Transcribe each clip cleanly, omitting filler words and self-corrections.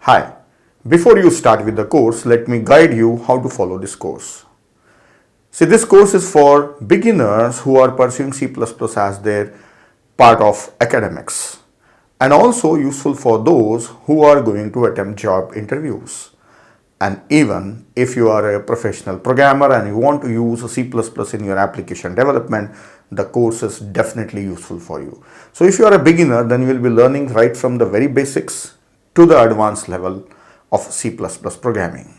Hi, before you start with the course, let me guide you how to follow this course. See, this course is for beginners who are pursuing C++ as their part of academics, and also useful for those who are going to attempt job interviews. And even if you are a professional programmer and you want to use C++ in your application development, the course is definitely useful for you. So if you are a beginner, then you will be learning right from the very basics to the advanced level of C++ programming.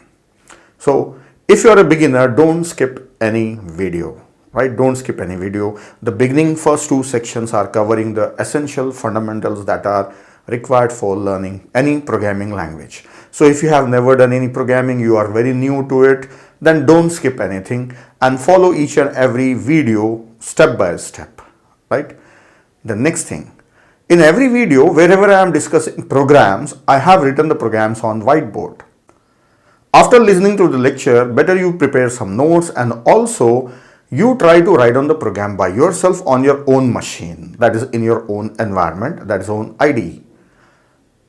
So if you are a beginner, don't skip any video, right? Don't skip any video. The beginning first two sections are covering the essential fundamentals that are required for learning any programming language. So if you have never done any programming, you are very new to it, then don't skip anything and follow each and every video step by step, right? The next thing, in every video, wherever I am discussing programs, I have written the programs on whiteboard. After listening to the lecture, better you prepare some notes and also you try to write on the program by yourself on your own machine, that is in your own environment, that is own IDE.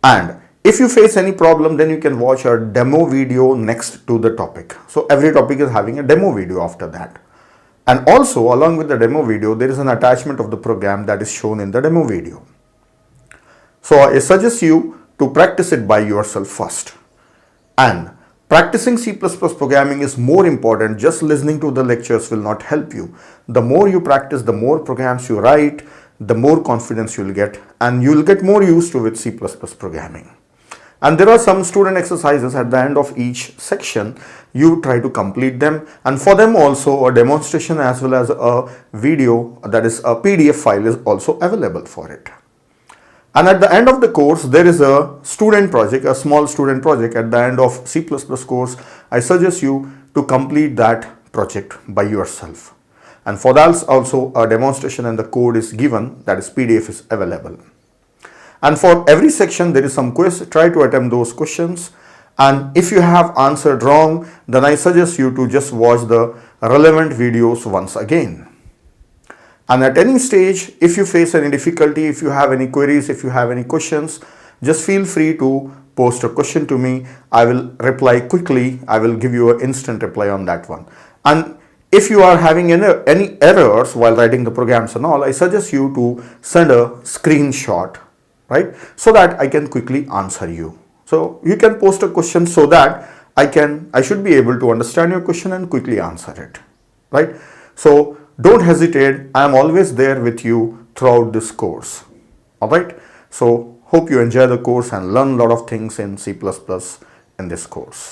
And if you face any problem, then you can watch a demo video next to the topic. So every topic is having a demo video after that. And also along with the demo video, there is an attachment of the program that is shown in the demo video. So I suggest you to practice it by yourself first. And practicing C++ programming is more important. Just listening to the lectures will not help you. The more you practice, the more programs you write, the more confidence you will get, and you will get more used to with C++ programming. And there are some student exercises at the end of each section. You try to complete them, and for them also a demonstration as well as a video, that is a PDF file, is also available for it. And at the end of the course, there is a student project, a small student project at the end of C++ course. I suggest you to complete that project by yourself. And for that also a demonstration and the code is given, that is PDF is available. And for every section there is some quiz. Try to attempt those questions. And if you have answered wrong, then I suggest you to just watch the relevant videos once again. And at any stage, if you face any difficulty, if you have any queries, if you have any questions, just feel free to post a question to me. I will reply quickly. I will give you an instant reply on that one. And if you are having any errors while writing the programs and all, I suggest you to send a screenshot, right? So that I can quickly answer you. So you can post a question so that I should be able to understand your question and quickly answer it, right? So don't hesitate. I am always there with you throughout this course. All right. So hope you enjoy the course and learn a lot of things in C++ in this course.